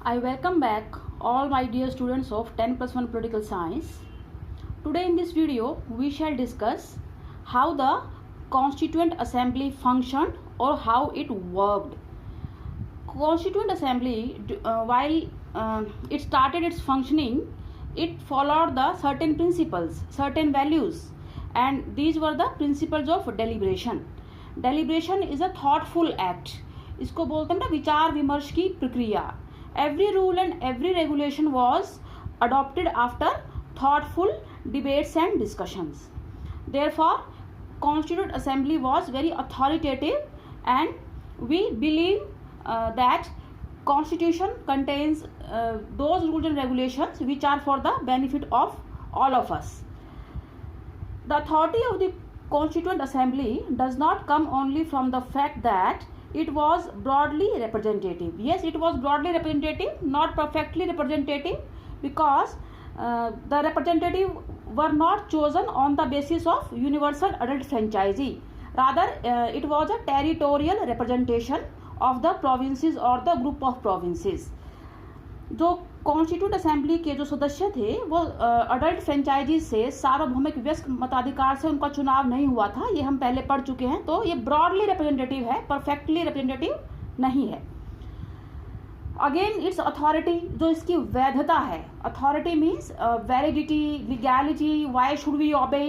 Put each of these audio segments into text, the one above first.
I welcome back all my dear students of 10+1 Political Science. Today in this video we shall discuss how the Constituent Assembly functioned or how it worked. Constituent Assembly, while it started its functioning, it followed the certain principles, certain values, and these were the principles of deliberation. Deliberation is a thoughtful act. इसको बोलते हैं ना विचार विमर्श की प्रक्रिया. Every rule and every regulation was adopted after thoughtful debates and discussions. Therefore, Constituent Assembly was very authoritative, and we believe that Constitution contains those rules and regulations which are for the benefit of all of us. The authority of the Constituent Assembly does not come only from the fact that it was broadly representative. Yes, it was broadly representative, not perfectly representative, because the representative were not chosen on the basis of universal adult franchise. Rather, it was a territorial representation of the provinces or the group of provinces. जो constitute assembly के जो सदस्य थे वो adult franchise से सार्वभौमिक व्यस्क मताधिकार से उनका चुनाव नहीं हुआ था, ये हम पहले पढ़ चुके हैं. तो ये ब्रॉडली रिप्रेजेंटेटिव है, परफेक्टली रिप्रेजेंटेटिव नहीं है. अगेन इट्स अथॉरिटी, जो इसकी वैधता है, authority means validity, legality, why should we obey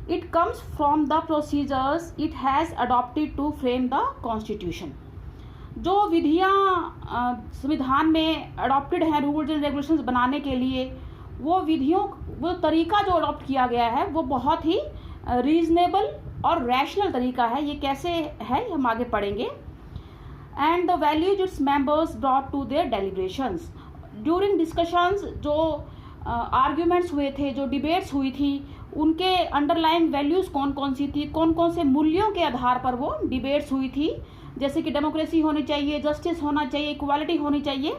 it comes from the procedures it has adopted to frame the constitution. जो विधियाँ संविधान में अडॉप्टेड हैं रूल्स एंड रेगुलेशंस बनाने के लिए, वो विधियों, वो तरीका जो अडॉप्ट किया गया है वो बहुत ही रीजनेबल और रैशनल तरीका है. ये कैसे है हम आगे पढ़ेंगे. And the values its members brought to their deliberations. During discussions जो आर्ग्यूमेंट्स हुए थे, जो डिबेट्स हुई थी, उनके अंडरलाइन वैल्यूज़ कौन कौन सी थी, कौन कौन से मूल्यों के आधार पर वो डिबेट्स हुई थी, जैसे कि डेमोक्रेसी होनी चाहिए, जस्टिस होना चाहिए, इक्वालिटी होनी चाहिए.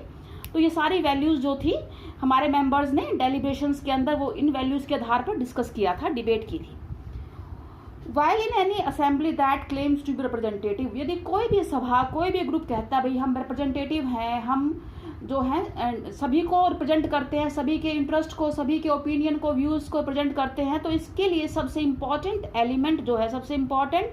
तो ये सारी वैल्यूज़ जो थी हमारे मेंबर्स ने डेलिब्रेशंस के अंदर वो इन वैल्यूज़ के आधार पर डिस्कस किया था, डिबेट की थी. While in any assembly that claims to be representative, यदि कोई भी सभा, कोई भी ग्रुप कहता है भाई हम रिप्रेजेंटेटिव हैं, हम जो हैं सभी को रिप्रेजेंट करते हैं, सभी के इंटरेस्ट को, सभी के ओपिनियन को, व्यूज़ को रिप्रेजेंट करते हैं, तो इसके लिए सबसे इम्पॉर्टेंट एलिमेंट जो है, सबसे इम्पॉर्टेंट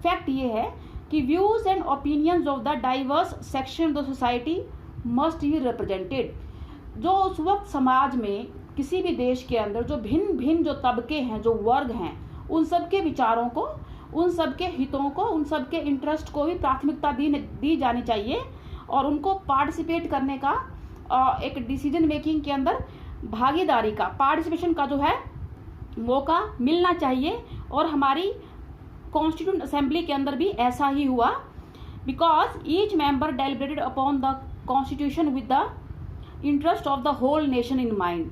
फैक्ट ये है कि views and opinions of the diverse section of the society must be represented. जो उस वक्त समाज में किसी भी देश के अंदर जो भिन्न भिन्न जो तबके हैं, जो वर्ग हैं, उन सब के विचारों को, उन सब के हितों को, उन सब के इंटरेस्ट को भी प्राथमिकता दी जानी चाहिए, और उनको पार्टिसिपेट करने का, एक डिसीजन मेकिंग के अंदर भागीदारी का, पार्टिसिपेशन का जो है मौका मिलना चाहिए. और हमारी कॉन्स्टिट्यूंट असेंबली के अंदर भी ऐसा ही हुआ, because each member deliberated upon the constitution with the interest of the whole nation in mind.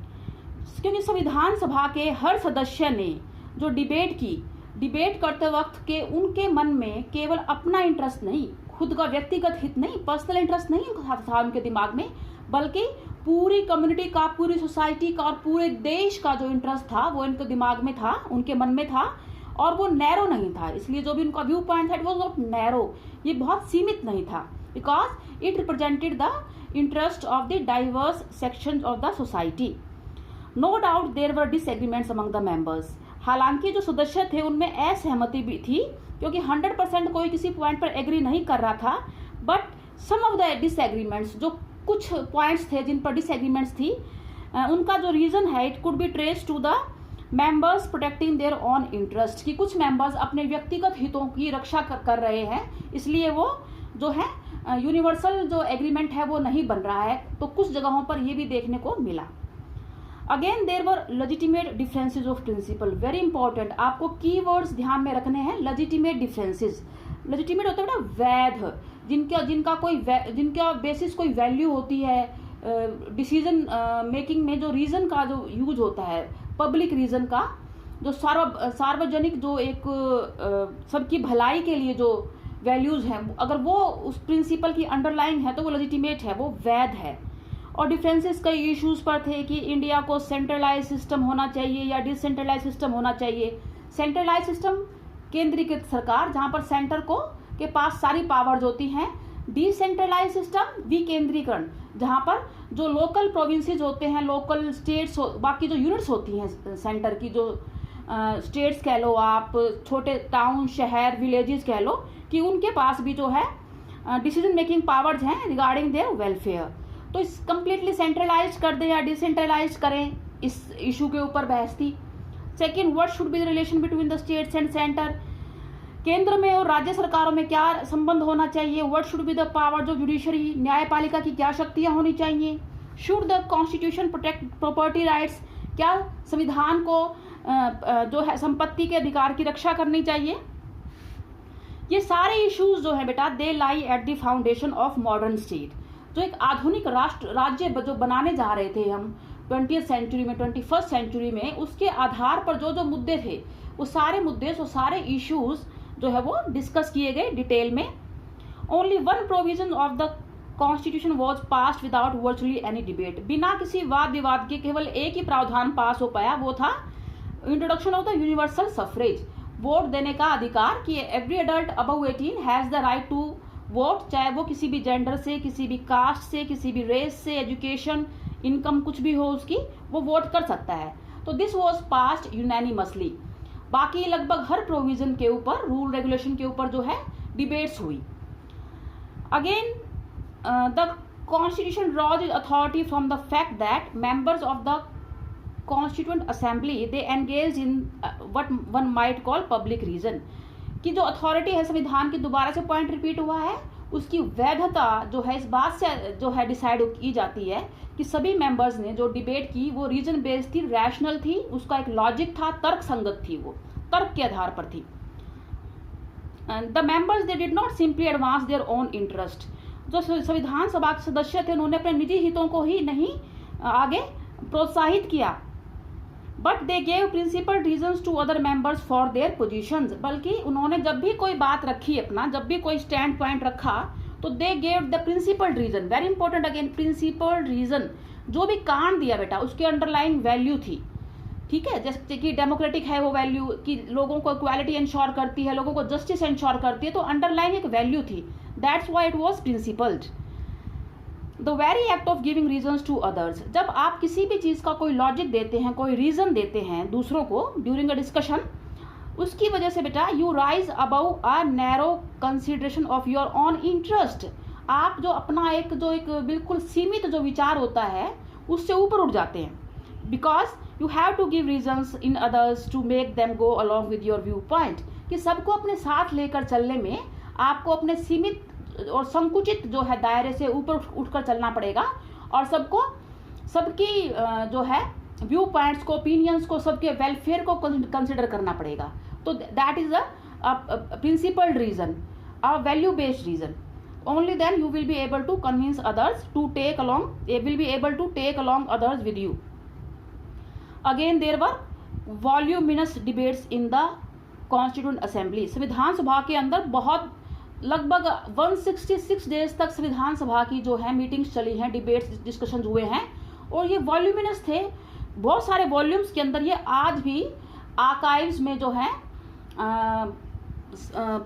क्योंकि संविधान सभा के हर सदस्य ने जो डिबेट की, डिबेट करते वक्त के उनके मन में केवल अपना इंटरेस्ट नहीं, खुद का व्यक्तिगत हित नहीं, पर्सनल इंटरेस्ट नहीं था उनके दिमाग में, बल्कि पूरी कम्युनिटी का, पूरी सोसाइटी का और पूरे देश का जो इंटरेस्ट था वो इनके दिमाग में था, उनके मन में था, और वो नैरो नहीं था. इसलिए जो भी उनका व्यू पॉइंट था इट वाज नॉट नैरो, ये बहुत सीमित नहीं था, because it represented the interest of the diverse sections of the society. No doubt there were disagreements among the members. हालांकि जो सदस्य थे उनमें असहमति भी थी, क्योंकि 100% कोई किसी पॉइंट पर एग्री नहीं कर रहा था. But some of the disagreements, जो कुछ पॉइंट्स थे जिन पर डिसएग्रीमेंट्स थी, उनका जो रीज़न है it could be trace to the members protecting their own interest, कि कुछ मेंबर्स अपने व्यक्तिगत हितों की रक्षा कर रहे हैं, इसलिए वो जो है यूनिवर्सल जो एग्रीमेंट है वो नहीं बन रहा है. तो कुछ जगहों पर ये भी देखने को मिला. Again there were legitimate differences of principle. Very important, आपको कीवर्ड्स ध्यान में रखने हैं. लेजिटिमेट डिफरेंसेस, लेजिटिमेट होता है ना वैध, जिनका बेसिस कोई वैल्यू होती है, डिसीजन मेकिंग में जो रीज़न का जो यूज होता है, पब्लिक रीजन का, जो सार्वजनिक जो एक सबकी भलाई के लिए जो वैल्यूज़ हैं, अगर वो उस प्रिंसिपल की अंडरलाइन है तो वो लेजिटिमेट है, वो वैध है. और डिफरेंसेस कई इश्यूज़ पर थे कि इंडिया को सेंट्रलाइज सिस्टम होना चाहिए या डिसेंट्रलाइज सिस्टम होना चाहिए. सेंट्रलाइज सिस्टम केंद्रीकृत सरकार, जहाँ पर सेंटर को के पास सारी पावर्स होती हैं, डिसेंट्रलाइज सिस्टम, विकेंद्रीकरण, जहाँ पर जो लोकल प्रोविंसेस होते हैं, लोकल स्टेट्स, बाकी जो यूनिट्स होती हैं सेंटर की, जो स्टेट्स कह लो आप, छोटे टाउन, शहर, विलेजेस कह लो, कि उनके पास भी जो है डिसीजन मेकिंग पावर्स हैं रिगार्डिंग देयर वेलफेयर। तो इस कम्प्लीटली सेंट्रलाइज कर दें या डिसेंट्रलाइज करें, इस इशू के ऊपर बहस थी। Second, what should be the relation between the states and centre, केंद्र में और राज्य सरकारों में क्या संबंध होना चाहिए। What should be the power of judiciary, न्यायपालिका की क्या शक्तियां होनी चाहिए। Should the constitution protect property rights, क्या संविधान को जो है संपत्ति के अधिकार की रक्षा करनी चाहिए। ये सारे इश्यूज जो है बेटा, they lie at the foundation of modern state. जो एक आधुनिक राष्ट्र राज्य जो बनाने जा रहे थे हम 20th सेंचुरी में, 21st सेंचुरी में, उसके आधार पर जो जो मुद्दे थे, वो सारे मुद्दे, वो सारे इश्यूज जो है वो डिस्कस किए गए डिटेल में। Only one provision of the constitution was pass without virtually any debate, बिना किसी वाद विवाद के केवल एक ही प्रावधान पास हो पाया, वो था introduction of the universal suffrage, vote देने का अधिकार, कि every adult above 18 has the right to vote, चाहे वो किसी भी जेंडर से, किसी भी कास्ट से, किसी भी रेस से, एजुकेशन, इनकम कुछ भी हो उसकी, वो वोट कर सकता है। तो दिस वॉज पास्ड यूनैनिमसली। बाकी लगभग हर प्रोविजन के ऊपर, रूल रेगुलेशन के ऊपर जो है डिबेट्स हुई। Again the constitution draws authority from the fact that members of the constituent assembly they engage in what one might call public reason, कि जो अथॉरिटी है संविधान की, दोबारा से पॉइंट रिपीट हुआ है, उसकी वैधता जो है इस बात से जो है डिसाइड की जाती है कि सभी मेंबर्स ने जो डिबेट की वो रीजन बेस्ड थी, रैशनल थी, उसका एक लॉजिक था, तर्क संगत थी, वो तर्क के आधार पर थी। The members they did not simply advance their own interest, जो संविधान सभा के सदस्य थे उन्होंने अपने निजी हितों को ही नहीं आगे प्रोत्साहित किया, but they gave principle reasons to other members for their positions, बल्कि उन्होंने जब भी कोई बात रखी अपना, जब भी कोई स्टैंड पॉइंट रखा, तो they gave the principle reason, very important again, principle reason, जो भी कारण दिया बेटा उसके अंडरलाइन वैल्यू थी। ठीक है, जैसे कि डेमोक्रेटिक है वो वैल्यू, कि लोगों को इक्वालिटी इंश्योर करती है, लोगों को जस्टिस इंश्योर करती है, तो अंडरलाइन एक वैल्यू थी, that's why it was principled. The very act of giving reasons to others, जब आप किसी भी चीज़ का कोई लॉजिक देते हैं, कोई रीज़न देते हैं दूसरों को ड्यूरिंग अ डिस्कशन, उसकी वजह से बेटा you rise above a narrow consideration of your on interest, आप जो अपना एक बिल्कुल सीमित जो विचार होता है उससे ऊपर उठ जाते हैं, because you have to give reasons in others to make them go along with your view point, कि सबको अपने साथ लेकर चलने में आपको अपने सीमित और संकुचित जो है दायरे से ऊपर उठकर चलना पड़ेगा, और सबकी जो है व्यू पॉइंट्स को, ओपिनियंस को, सबके वेलफेयर को कंसिडर करना पड़ेगा। तो that is a principled reason, a value based reason. Only then you will be able to convince others to take along others with you. Again there were voluminous debates in the constituent assembly, संविधान सभा के अंदर बहुत लगभग 166 days तक संविधान सभा की जो है मीटिंग्स चली हैं, डिबेट्स, डिस्कशन हुए हैं, और ये वॉल्यूमिनस थे, बहुत सारे वॉल्यूम्स के अंदर। ये आज भी आर्काइव्स में जो है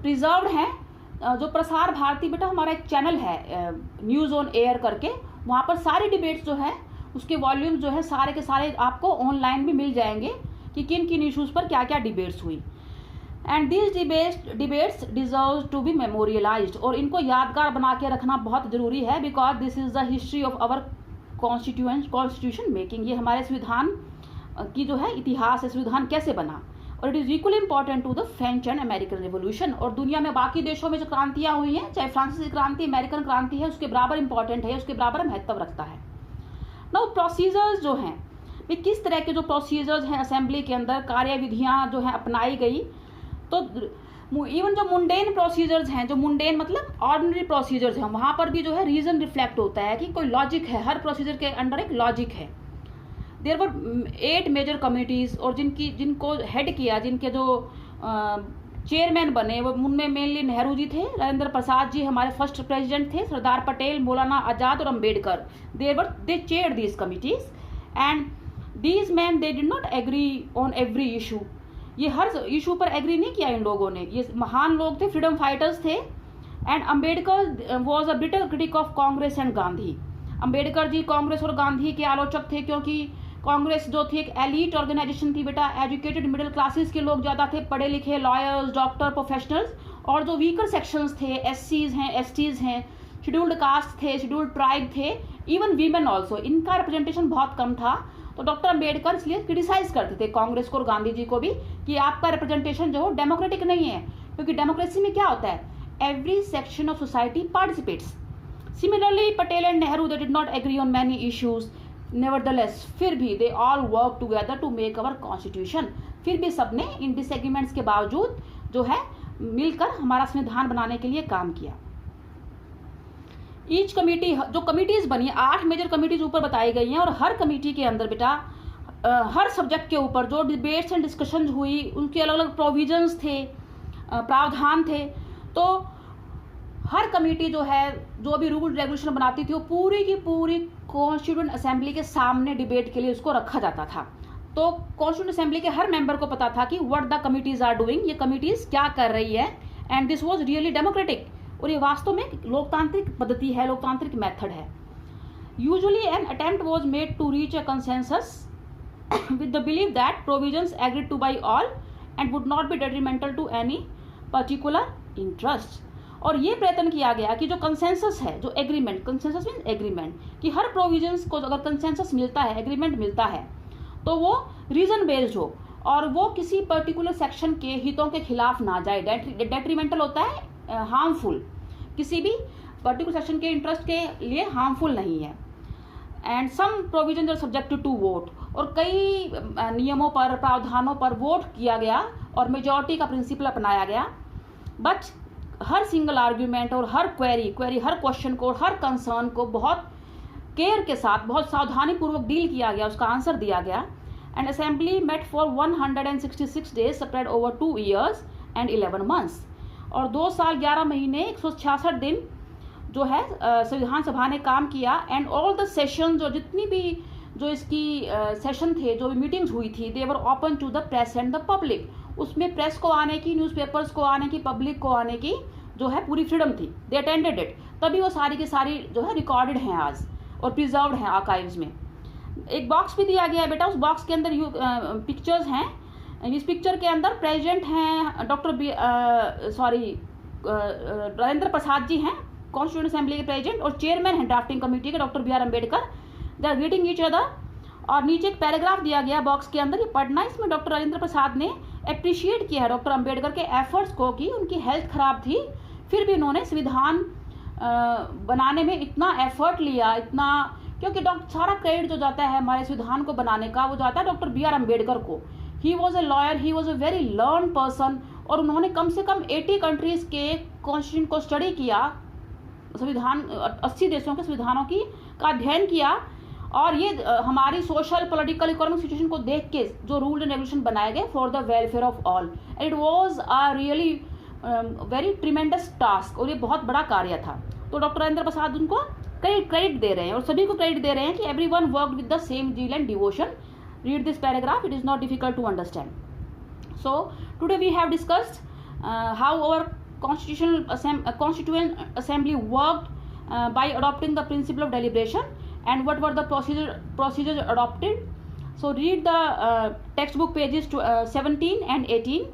प्रिजर्व्ड हैं। जो प्रसार भारती बेटा हमारा एक चैनल है न्यूज़ ऑन एयर करके, वहाँ पर सारी डिबेट्स जो है उसके वॉल्यूम्स जो है सारे के सारे आपको ऑनलाइन भी मिल जाएंगे कि किन किन इश्यूज़ पर क्या क्या डिबेट्स हुई। And these debates deserve to be memorialised, और इनको यादगार बना के रखना बहुत ज़रूरी है, because this is the history of our constitution making. ये हमारे संविधान की जो है इतिहास है, संविधान कैसे बना, और it is equally important to the French and American revolution. और दुनिया में बाकी देशों में जो क्रांतियाँ हुई हैं, चाहे फ्रांसीसी क्रांति, अमेरिकन क्रांति है, उसके बराबर इंपॉर्टेंट है, उसके बराबर महत्व रखता है। नाउ प्रोसीजर्स जो हैं, वे किस तरह के जो प्रोसीजर्स हैं असेंबली के अंदर, कार्यविधियाँ जो है अपनाई गई, तो इवन जो मुंडेन प्रोसीजर्स हैं, जो मुंडेन मतलब ऑर्डिनरी प्रोसीजर्स हैं, वहाँ पर भी जो है रीजन रिफ्लेक्ट होता है कि कोई लॉजिक है, हर प्रोसीजर के अंडर एक लॉजिक है। देयर वर 8 मेजर कमिटीज़, और जिनको हेड किया, जिनके जो चेयरमैन बने, वो उनमें मेनली नेहरू जी थे, राजेंद्र प्रसाद जी हमारे फर्स्ट प्रेसिडेंट थे, सरदार पटेल, मौलाना आज़ाद और Ambedkar. They chaired these committees, and these men they did not agree on every issue. ये हर इशू पर एग्री नहीं किया इन लोगों ने, ये महान लोग थे, फ्रीडम फाइटर्स थे, and Ambedkar was a bitter critic of Congress and Gandhi. Ambedkar ji Congress और गांधी के आलोचक थे, क्योंकि कांग्रेस जो थी एक एलीट ऑर्गेनाइजेशन थी बेटा, एजुकेटेड मिडिल क्लासेस के लोग ज़्यादा थे, पढ़े लिखे, लॉयर्स, डॉक्टर, प्रोफेशनल्स, और जो वीकर सेक्शंस थे, एससीज हैं, एसटीज हैं, शेड्यूल्ड कास्ट थे, शेड्यूल्ड ट्राइब थे, इवन वीमेन ऑल्सो, इनका रिप्रेजेंटेशन बहुत कम था। तो डॉक्टर अम्बेडकर इसलिए क्रिटिसाइज करते थे कांग्रेस को और गांधी जी को भी कि आपका रिप्रेजेंटेशन जो डेमोक्रेटिक नहीं है, क्योंकि डेमोक्रेसी में क्या होता है, every section of society participates. Similarly Patel and Nehru they did not agree on many issues, nevertheless फिर भी they all work together to make our constitution. फिर भी सबने इन डिसएग्रीमेंट्स के बावजूद जो है मिलकर हमारा संविधान बनाने के लिए काम किया। ईच कमेटी, जो कमिटीज बनी, 8 मेजर कमिटीज ऊपर बताई गई हैं, और हर कमेटी के अंदर बेटा हर सब्जेक्ट के ऊपर जो डिबेट्स एंड डिस्कशन हुई, उनके अलग अलग प्रोविजंस थे, प्रावधान थे। तो हर कमेटी जो है जो भी रूल रेगुलेशन बनाती थी वो पूरी की पूरी कॉन्स्टिट्यूएंट असेंबली के सामने डिबेट के लिए उसको रखा जाता था। तो कॉन्स्टिट्यूएंट असेंबली के हर मेंबर को पता था कि what the committees are doing, ये कमिटीज क्या कर रही है, and this was really democratic, और ये वास्तव में लोकतांत्रिक पद्धति है, लोकतांत्रिक मेथड है। Usually an attempt was made to reach a consensus with the believe that provisions agreed to by all and would not be detrimental to any particular interest. और ये प्रयत्न किया गया कि जो कंसेंसस है, जो एग्रीमेंट, कंसेंसस मीन एग्रीमेंट, कि हर प्रोविजंस को अगर कंसेंसस मिलता है, एग्रीमेंट मिलता है, तो वो रीजन बेस्ड हो और वो किसी पर्टिकुलर सेक्शन के हितों के खिलाफ ना जाए। डेट्रीमेंटल होता है हार्मफुल, किसी भी पर्टिकुलर सेक्शन के इंटरेस्ट के लिए हार्मफुल नहीं है। And some provision are subject to vote, और कई नियमों पर, प्रावधानों पर वोट किया गया और मेजॉरिटी का प्रिंसिपल अपनाया गया। बट हर सिंगल आर्ग्यूमेंट और हर क्वेरी, हर क्वेश्चन को और हर कंसर्न को बहुत केयर के साथ, बहुत सावधानी पूर्वक डील किया गया, उसका आंसर दिया गया। And assembly met for 166 days spread over 2 years and 11 months, और 2 साल 11 महीने 166 दिन जो है संविधान सभा ने काम किया। एंड ऑल द सेशन, जो जितनी भी जो इसकी सेशन थे, जो भी मीटिंग्स हुई थी, they were open to the press and the public. उसमें प्रेस को आने की, न्यूज़पेपर्स को आने की, पब्लिक को आने की जो है पूरी फ्रीडम थी। दे अटेंडेड इट, तभी वो सारी की सारी जो है रिकॉर्डेड हैं आज और प्रिजर्व्ड हैं आर्काइव्स में। एक बॉक्स भी दिया गया है बेटा, उस बॉक्स के अंदर पिक्चर्स हैं। इस पिक्चर के अंदर प्रेसिडेंट हैं राजेंद्र प्रसाद जी हैं, कॉन्स्टिट्यूएंट असेंबली के प्रेसिडेंट, और चेयरमैन हैं ड्राफ्टिंग कमेटी के doctor B R Ambedkar. They are greeting each other, और नीचे एक पैराग्राफ दिया गया बॉक्स के अंदर, ये पढ़ना। इसमें डॉक्टर राजेंद्र प्रसाद ने अप्रिशिएट किया है डॉक्टर अम्बेडकर के एफर्ट्स को, कि उनकी हेल्थ खराब थी फिर भी उन्होंने संविधान बनाने में इतना एफर्ट लिया, इतना, क्योंकि सारा क्रेडिट जो जाता है हमारे संविधान को बनाने का, वो जाता है डॉक्टर बी आर अम्बेडकर को। He was a lawyer, he was a very learn person, और उन्होंने कम से कम 80 कंट्रीज के कॉन्स्टिट्यूशन को स्टडी किया, संविधान 80 देशों के संविधानों की का अध्ययन किया, और ये हमारी सोशल, पॉलिटिकल, इकोनॉमिक सिचुएशन को देख के जो रूल एंड रेगुलेशन बनाए गए for the welfare of all. It was a really very tremendous task, और ये बहुत बड़ा कार्य था। तो डॉक्टर राजेंद्र प्रसाद उनको क्रेडिट दे रहे हैं, और सभी को क्रेडिट दे रहे हैं कि everyone worked with the same zeal and devotion. Read this paragraph, it is not difficult to understand. So today we have discussed how our constituent assembly worked by adopting the principle of deliberation, and what were the procedures adopted. So read the textbook pages 17 and 18,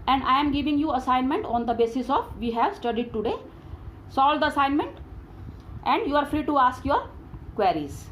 and I am giving you assignment on the basis of we have studied today. Solve the assignment and you are free to ask your queries.